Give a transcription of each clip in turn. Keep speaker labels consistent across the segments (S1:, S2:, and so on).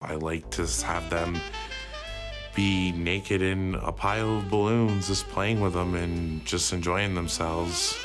S1: I like to have them be naked in a pile of balloons, just playing with them and just enjoying themselves.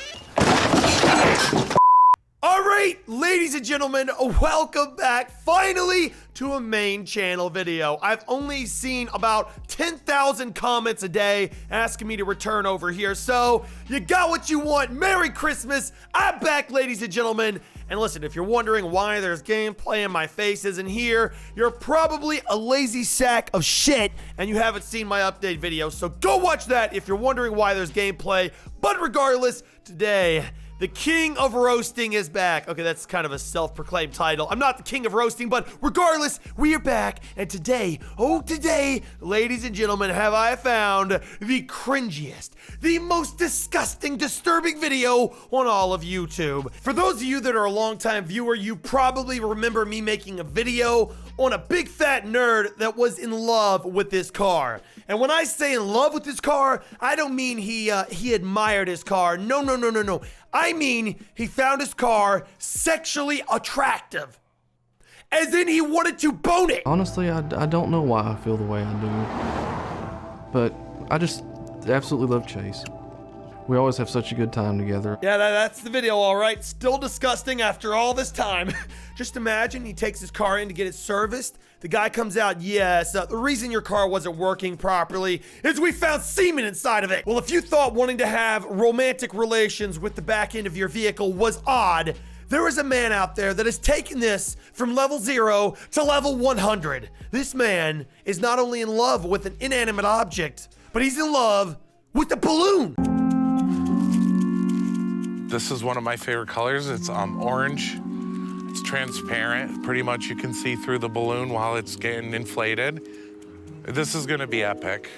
S2: All right, ladies and gentlemen, welcome back finally to a main channel video. I've only seen about 10,000 comments a day asking me to return over here, so you got what you want. Merry Christmas. I'm back, ladies and gentlemen. And listen, if you're wondering why there's gameplay and my face isn't here, you're probably a lazy sack of shit and you haven't seen my update video, so go watch that if you're wondering why there's gameplay. But regardless, today, the king of roasting is back. Okay, that's kind of a self-proclaimed title. I'm not the king of roasting, but regardless, we are back. And today, today, ladies and gentlemen, have I found the cringiest, the most disgusting, disturbing video on all of YouTube. For those of you that are a longtime viewer, you probably remember me making a video on a big fat nerd that was in love with this car. And when I say in love with this car, I don't mean he admired his car. No. I mean he found his car sexually attractive. As in he wanted to bone it.
S3: Honestly, I don't know why I feel the way I do. But I just absolutely love Chase. We always have such a good time together.
S2: Yeah, that's the video, all right. Still disgusting after all this time. Just imagine he takes his car in to get it serviced. The guy comes out, yes, the reason your car wasn't working properly is we found semen inside of it. Well, if you thought wanting to have romantic relations with the back end of your vehicle was odd, there is a man out there that has taken this from level 0 to level 100. This man is not only in love with an inanimate object, but he's in love with a balloon.
S1: This is one of my favorite colors. It's orange. It's transparent. Pretty much you can see through the balloon while it's getting inflated. This is gonna be epic.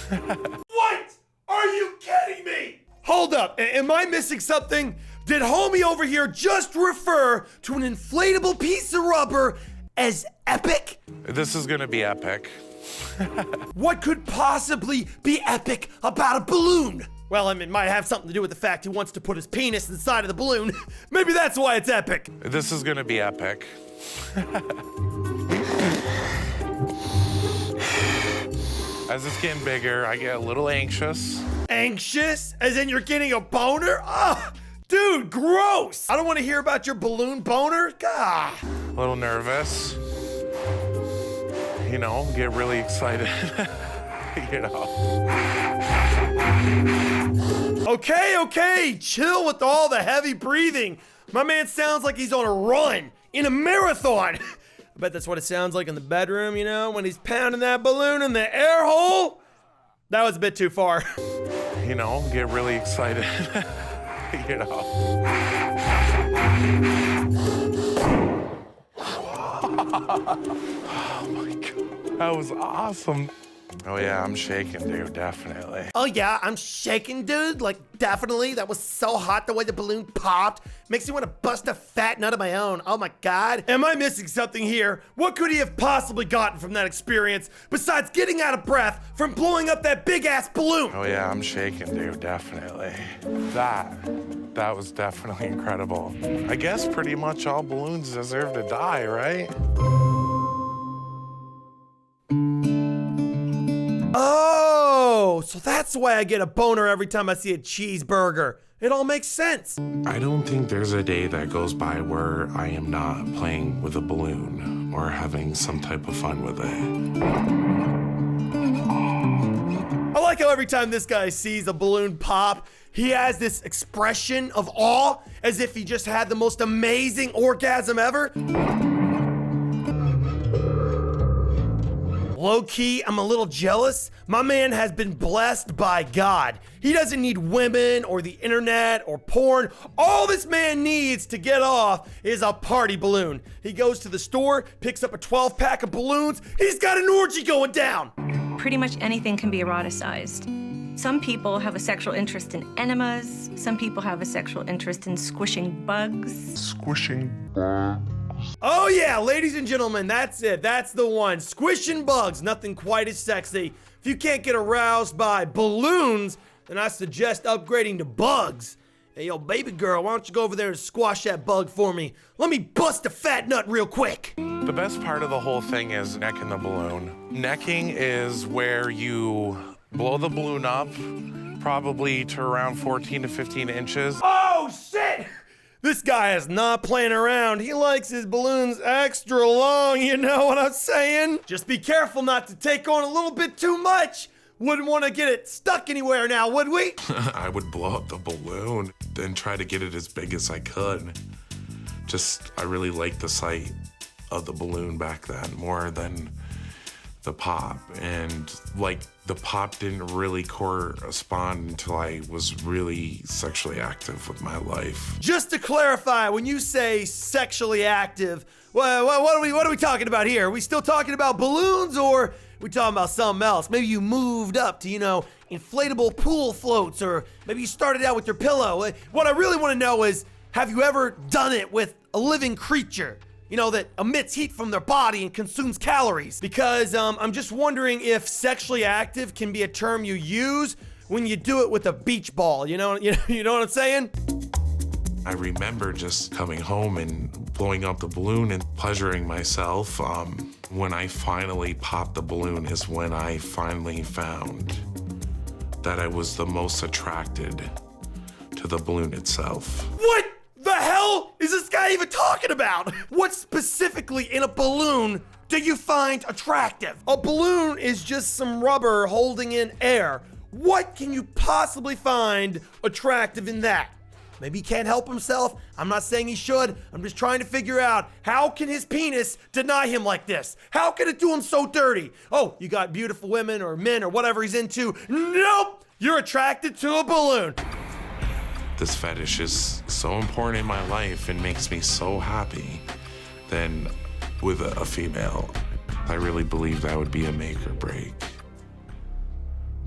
S2: What? Are you kidding me? Hold up, am I missing something? Did homie over here just refer to an inflatable piece of rubber as epic?
S1: This is gonna be epic.
S2: What could possibly be epic about a balloon? Well, I mean, it might have something to do with the fact he wants to put his penis inside of the balloon. Maybe that's why it's epic.
S1: This is gonna be epic. As it's getting bigger, I get a little anxious.
S2: Anxious? As in you're getting a boner? Oh, dude, gross! I don't want to hear about your balloon boner. God.
S1: A little nervous. You know, get really excited. You know.
S2: Okay, chill with all the heavy breathing. My man sounds like he's on a run in a marathon. I bet that's what it sounds like in the bedroom, you know, when he's pounding that balloon in the air hole. That was a bit too far.
S1: You know, get really excited. You know. Oh my God, that was awesome. Oh yeah, I'm shaking, dude, definitely.
S2: Oh yeah, I'm shaking, dude. Like, definitely. That was so hot the way the balloon popped. Makes me want to bust a fat nut of my own. Oh my God. Am I missing something here? What could he have possibly gotten from that experience besides getting out of breath from blowing up that big ass balloon?
S1: Oh yeah, I'm shaking, dude, definitely. That was definitely incredible. I guess pretty much all balloons deserve to die, right?
S2: Oh, so that's why I get a boner every time I see a cheeseburger. It all makes sense.
S1: I don't think there's a day that goes by where I am not playing with a balloon or having some type of fun with it.
S2: I like how every time this guy sees a balloon pop, he has this expression of awe as if he just had the most amazing orgasm ever. Low-key, I'm a little jealous. My man has been blessed by God. He doesn't need women or the internet or porn. All this man needs to get off is a party balloon. He goes to the store, picks up a 12-pack of balloons. He's got an orgy going down.
S4: Pretty much anything can be eroticized. Some people have a sexual interest in enemas. Some people have a sexual interest in squishing bugs.
S2: Oh yeah, ladies and gentlemen, that's it. That's the one. Squishing bugs, nothing quite as sexy. If you can't get aroused by balloons, then I suggest upgrading to bugs. Hey, yo, baby girl, why don't you go over there and squash that bug for me? Let me bust a fat nut real quick.
S1: The best part of the whole thing is necking the balloon. Necking is where you blow the balloon up, probably to around 14 to 15 inches.
S2: Oh, shit! This guy is not playing around. He likes his balloons extra long, you know what I'm saying? Just be careful not to take on a little bit too much. Wouldn't want to get it stuck anywhere now, would we?
S1: I would blow up the balloon and try to get it as big as I could. I really liked the sight of the balloon back then more than the pop. And like the pop didn't really correspond until I was really sexually active with my life.
S2: Just to clarify, when you say sexually active, what are we talking about here? Are we still talking about balloons, or are we talking about something else? Maybe you moved up to, inflatable pool floats, or maybe you started out with your pillow. What I really want to know is, have you ever done it with a living creature? That emits heat from their body and consumes calories. Because I'm just wondering if sexually active can be a term you use when you do it with a beach ball. You know what I'm saying?
S1: I remember just coming home and blowing up the balloon and pleasuring myself. When I finally popped the balloon is when I finally found that I was the most attracted to the balloon itself.
S2: What the hell is this guy even talking about? What specifically in a balloon do you find attractive? A balloon is just some rubber holding in air. What can you possibly find attractive in that? Maybe he can't help himself. I'm not saying he should. I'm just trying to figure out, how can his penis deny him like this? How can it do him so dirty? Oh, you got beautiful women or men or whatever he's into. Nope, you're attracted to a balloon.
S1: This fetish is so important in my life and makes me so happy. Then with a female, I really believe that would be a make or break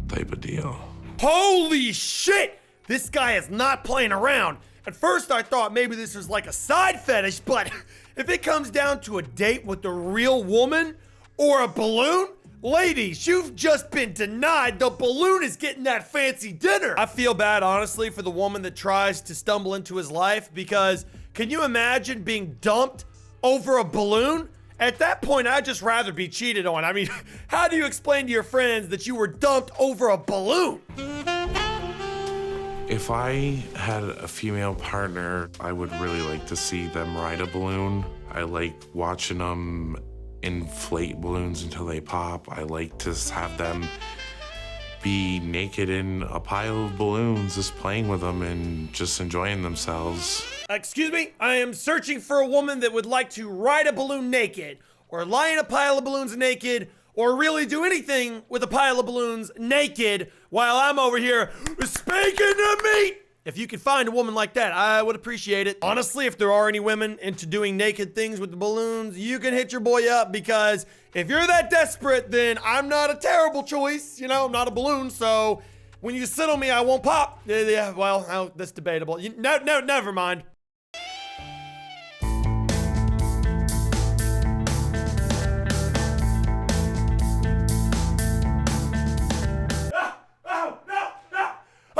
S1: type of deal.
S2: Holy shit! This guy is not playing around. At first I thought maybe this was like a side fetish, but if it comes down to a date with a real woman or a balloon, ladies, you've just been denied. The balloon is getting that fancy dinner. I feel bad, honestly, for the woman that tries to stumble into his life, because can you imagine being dumped over a balloon? At that point, I'd just rather be cheated on. I mean, how do you explain to your friends that you were dumped over a balloon?
S1: If I had a female partner, I would really like to see them ride a balloon. I like watching them inflate balloons until they pop. I like to have them be naked in a pile of balloons, just playing with them and just enjoying themselves.
S2: Excuse me? I am searching for a woman that would like to ride a balloon naked, or lie in a pile of balloons naked, or really do anything with a pile of balloons naked while I'm over here spanking the meat. If you could find a woman like that, I would appreciate it. Honestly, if there are any women into doing naked things with the balloons, you can hit your boy up, because if you're that desperate, then I'm not a terrible choice. I'm not a balloon, so when you sit on me, I won't pop. Yeah, well, that's debatable. No, never mind.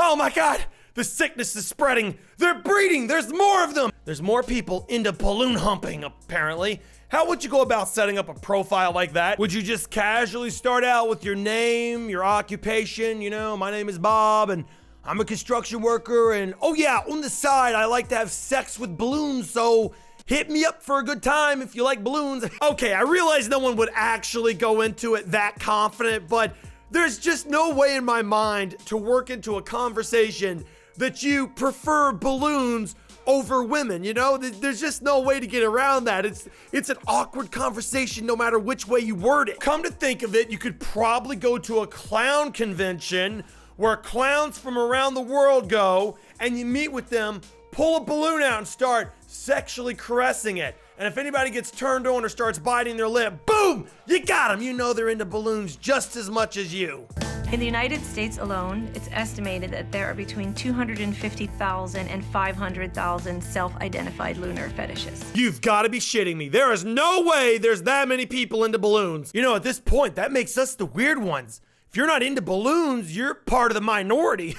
S2: Oh my God, the sickness is spreading. They're breeding, there's more of them. There's more people into balloon humping, apparently. How would you go about setting up a profile like that? Would you just casually start out with your name, your occupation? My name is Bob and I'm a construction worker, and oh yeah, on the side, I like to have sex with balloons, so hit me up for a good time if you like balloons. Okay, I realize no one would actually go into it that confident, but there's just no way in my mind to work into a conversation that you prefer balloons over women, There's just no way to get around that. It's an awkward conversation no matter which way you word it. Come to think of it, you could probably go to a clown convention where clowns from around the world go, and you meet with them, pull a balloon out and start sexually caressing it. And if anybody gets turned on or starts biting their lip, boom, you got them. They're into balloons just as much as you.
S4: In the United States alone, it's estimated that there are between 250,000 and 500,000 self-identified lunar fetishes.
S2: You've got to be shitting me. There is no way there's that many people into balloons. At this point, that makes us the weird ones. If you're not into balloons, you're part of the minority.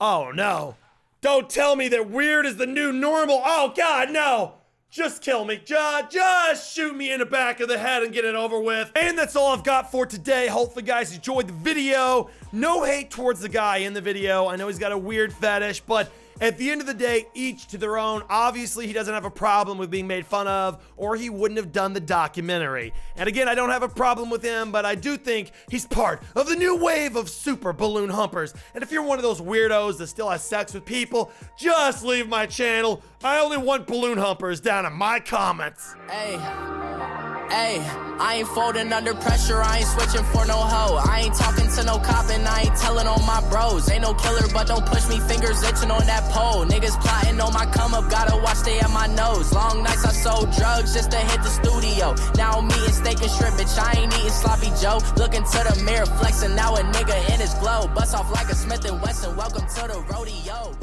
S2: Oh no. Don't tell me that weird is the new normal. Oh God, no. Just kill me. Just shoot me in the back of the head and get it over with. And that's all I've got for today. Hopefully, guys, enjoyed the video. No hate towards the guy in the video. I know he's got a weird fetish, but at the end of the day, each to their own. Obviously, he doesn't have a problem with being made fun of, or he wouldn't have done the documentary. And again, I don't have a problem with him, but I do think he's part of the new wave of super balloon humpers. And if you're one of those weirdos that still has sex with people, just leave my channel. I only want balloon humpers down in my comments.
S5: Hey, I ain't folding under pressure, I ain't switching for no hoe. I ain't talking to no cop and I ain't telling on my bros. Ain't no killer, but don't push me, fingers itching on that pole. Niggas plotting on my come up, gotta watch they at my nose. Long nights I sold drugs just to hit the studio. Now I'm eating steak and shrimp, bitch, I ain't eating sloppy Joe. Looking to the mirror, flexing, now a nigga in his glow. Bust off like a Smith & Wesson, welcome to the rodeo.